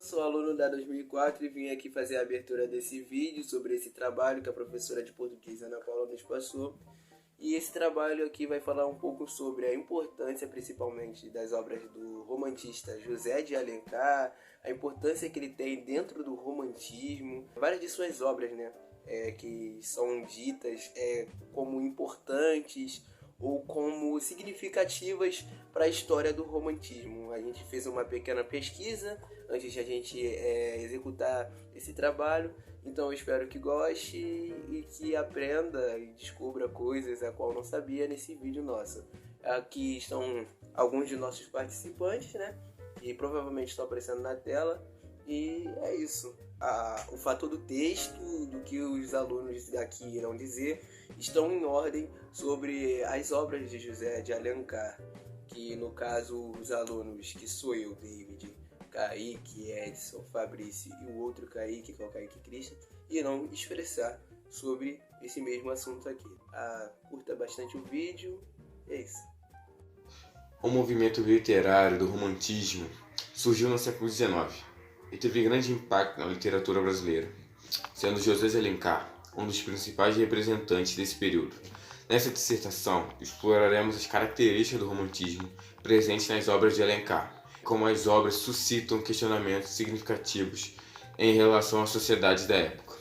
Sou aluno da 2004 e vim aqui fazer a abertura desse vídeo sobre esse trabalho que a professora de português Ana Paula nos passou. E esse trabalho aqui vai falar um pouco sobre a importância, principalmente, das obras do romantista José de Alencar, a importância que ele tem dentro do romantismo, várias de suas obras, né, que são ditas como importantes ou como significativas para a história do romantismo. A gente fez uma pequena pesquisa antes de a gente executar esse trabalho, então eu espero que goste e que aprenda e descubra coisas a qual não sabia nesse vídeo nosso. Aqui estão alguns de nossos participantes, né, que provavelmente estão aparecendo na tela, e é isso. O fator do texto, do que os alunos aqui irão dizer, estão em ordem sobre as obras de José de Alencar, que no caso os alunos, que sou eu, David, Kaique, Edson, Fabrício e o outro Kaique, que é o Kaique Christian, irão expressar sobre esse mesmo assunto aqui. Curta bastante o vídeo, é isso. O movimento literário do romantismo surgiu no século XIX e teve grande impacto na literatura brasileira, sendo José de Alencar um dos principais representantes desse período. Nessa dissertação, exploraremos as características do romantismo presentes nas obras de Alencar, como as obras suscitam questionamentos significativos em relação à sociedade da época.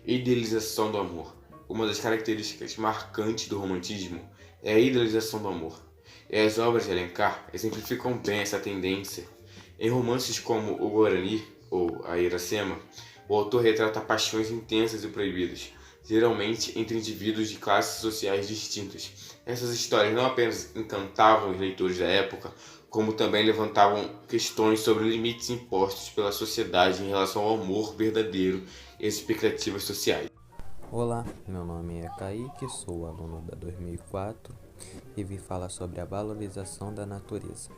Idealização do amor. Uma das características marcantes do romantismo é a idealização do amor, e as obras de Alencar exemplificam bem essa tendência. Em romances como O Guarani ou A Iracema, o autor retrata paixões intensas e proibidas, geralmente entre indivíduos de classes sociais distintas. Essas histórias não apenas encantavam os leitores da época, como também levantavam questões sobre limites impostos pela sociedade em relação ao amor verdadeiro e as expectativas sociais. Olá, meu nome é Kaique, sou aluno da 2004 e vim falar sobre a valorização da natureza.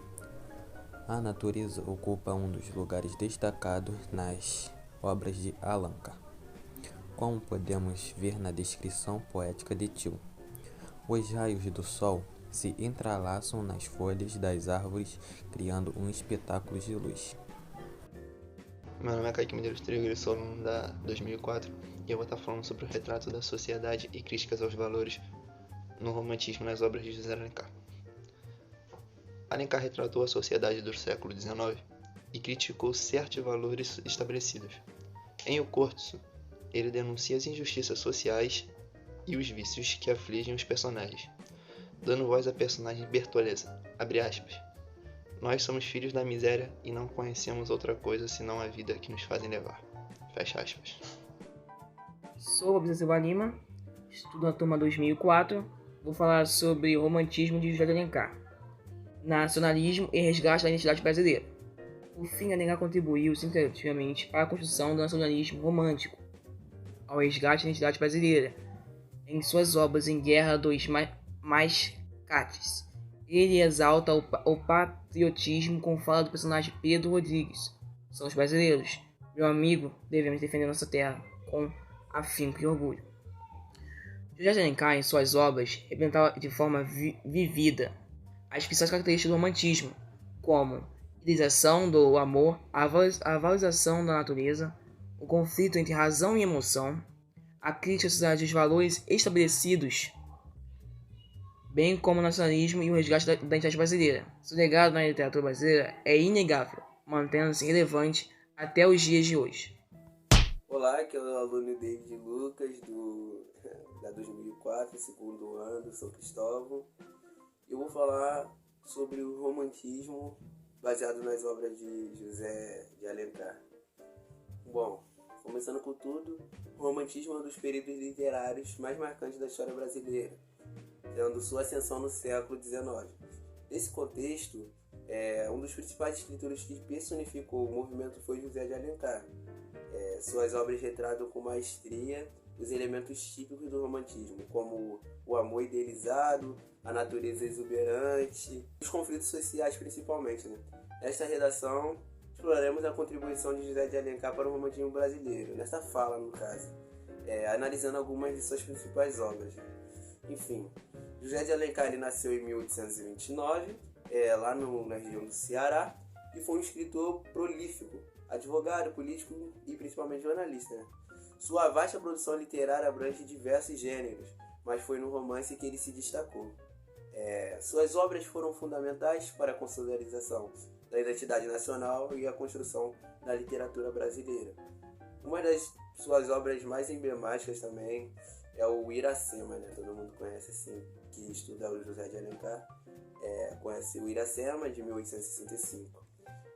A natureza ocupa um dos lugares destacados nas obras de Alencar, como podemos ver na descrição poética de Til. Os raios do sol se entrelaçam nas folhas das árvores, criando um espetáculo de luz. Meu nome é Kaique Medeiros Trigo, eu sou aluno da 2004 e eu vou estar falando sobre o retrato da sociedade e críticas aos valores no romantismo nas obras de José Alencar. Alencar retratou a sociedade do século XIX e criticou certos valores estabelecidos. Em O Corso, ele denuncia as injustiças sociais e os vícios que afligem os personagens, dando voz à personagem Bertoleza, abre aspas, nós somos filhos da miséria e não conhecemos outra coisa senão a vida que nos fazem levar, fecha aspas. Sou Abdel Silva Lima, estudo na turma 2004, vou falar sobre o romantismo de José de Alencar, nacionalismo e resgate da identidade brasileira. O fim de Alencar contribuiu significativamente para a construção do nacionalismo romântico, ao resgate da identidade brasileira, em suas obras Em Guerra dos Mascates. Ele exalta o patriotismo com fala do personagem Pedro Rodrigues. São os brasileiros, meu amigo, devemos defender nossa terra com afinco e orgulho. José de Alencar, em suas obras, representava de forma vivida as principais características do romantismo, como idealização do amor, a valorização da natureza, o conflito entre razão e emoção, a crítica à sociedade dos valores estabelecidos, bem como o nacionalismo e o resgate da identidade brasileira. Seu legado na literatura brasileira é inegável, mantendo-se relevante até os dias de hoje. Olá, aqui é o aluno David Lucas, da 2004, segundo ano, do São Cristóvão. Eu vou falar sobre o romantismo baseado nas obras de José de Alencar. Bom, começando com tudo, o romantismo é um dos períodos literários mais marcantes da história brasileira, tendo sua ascensão no século XIX. Nesse contexto, um dos principais escritores que personificou o movimento foi José de Alencar. Suas obras retratam com maestria os elementos típicos do romantismo, como o amor idealizado, a natureza exuberante, os conflitos sociais principalmente, né? Nesta redação, exploraremos a contribuição de José de Alencar para o romantismo brasileiro, nesta fala, no caso, analisando algumas de suas principais obras. Enfim, José de Alencar ele nasceu em 1829, lá na região do Ceará, e foi um escritor prolífico, advogado, político e principalmente jornalista, né? Sua vasta produção literária abrange diversos gêneros, mas foi no romance que ele se destacou. Suas obras foram fundamentais para a consolidação da identidade nacional e a construção da literatura brasileira. Uma das suas obras mais emblemáticas também é o Iracema, né? Todo mundo conhece assim, que estuda o José de Alencar, conhece o Iracema, de 1865.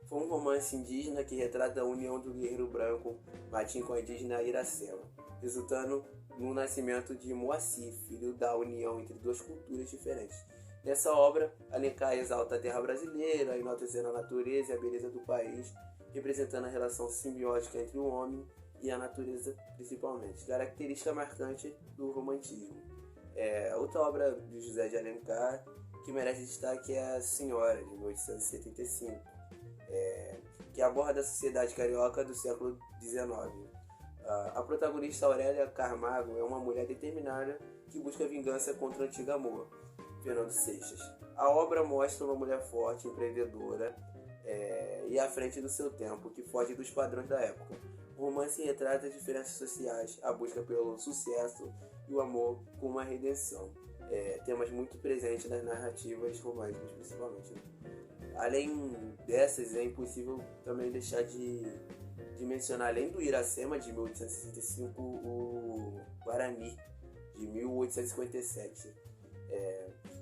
Foi um romance indígena que retrata a união do guerreiro branco Matim com a indígena Iracema, resultando no nascimento de Moacir, filho da união entre duas culturas diferentes. Nessa obra, Alencar exalta a terra brasileira, enaltecendo a natureza e a beleza do país, representando a relação simbiótica entre o homem e a natureza principalmente, característica marcante do romantismo. Outra obra de José de Alencar que merece destaque é A Senhora, de 1875, que aborda a sociedade carioca do século XIX. A protagonista Aurélia Camargo é uma mulher determinada que busca vingança contra o antigo amor, Fernando Seixas. A obra mostra uma mulher forte, empreendedora e à frente do seu tempo, que foge dos padrões da época. O romance retrata as diferenças sociais, a busca pelo sucesso e o amor com uma redenção. Temas muito presentes nas narrativas românticas, principalmente. Além dessas, é impossível também deixar de mencionar, além do Iracema, de 1865, o Guarani, de 1857.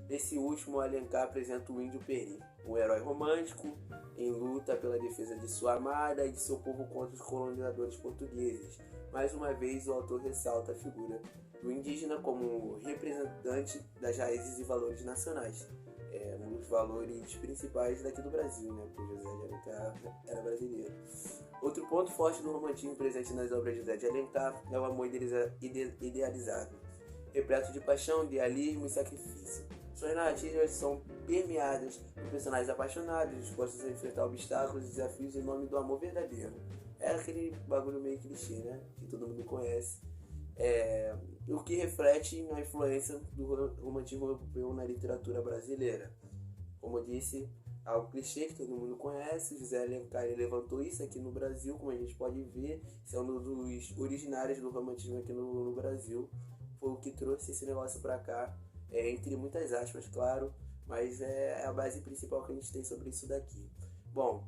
Nesse último, Alencar apresenta o Índio Peri, um herói romântico em luta pela defesa de sua amada e de seu povo contra os colonizadores portugueses. Mais uma vez, o autor ressalta a figura do indígena como representante das raízes e valores nacionais, um dos valores principais daqui do Brasil, né? Porque José de Alencar era brasileiro. Outro ponto forte do romantismo presente nas obras de José de Alencar é o amor idealizado, repleto de paixão, idealismo e sacrifício. Suas narrativas são permeadas por personagens apaixonados, dispostos a enfrentar obstáculos e desafios em nome do amor verdadeiro. Era aquele bagulho meio clichê, né? Que todo mundo conhece. O que reflete na influência do romantismo europeu na literatura brasileira. Como eu disse, algo clichê que todo mundo conhece. José Alencar levantou isso aqui no Brasil, como a gente pode ver. Esse é um dos originários do romantismo aqui no Brasil. Foi o que trouxe esse negócio pra cá, entre muitas aspas, claro, mas é a base principal que a gente tem sobre isso daqui. Bom,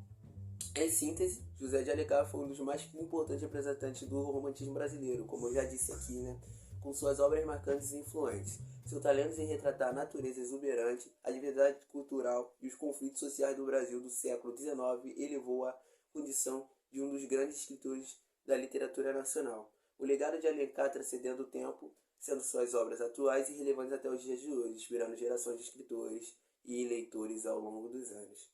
em síntese, José de Alencar foi um dos mais importantes representantes do romantismo brasileiro, como eu já disse aqui, né? Com suas obras marcantes e influentes. Seu talento em retratar a natureza exuberante, a diversidade cultural e os conflitos sociais do Brasil do século XIX elevou a condição de um dos grandes escritores da literatura nacional. O legado de Alencar transcendendo o tempo, sendo suas obras atuais e relevantes até os dias de hoje, inspirando gerações de escritores e leitores ao longo dos anos.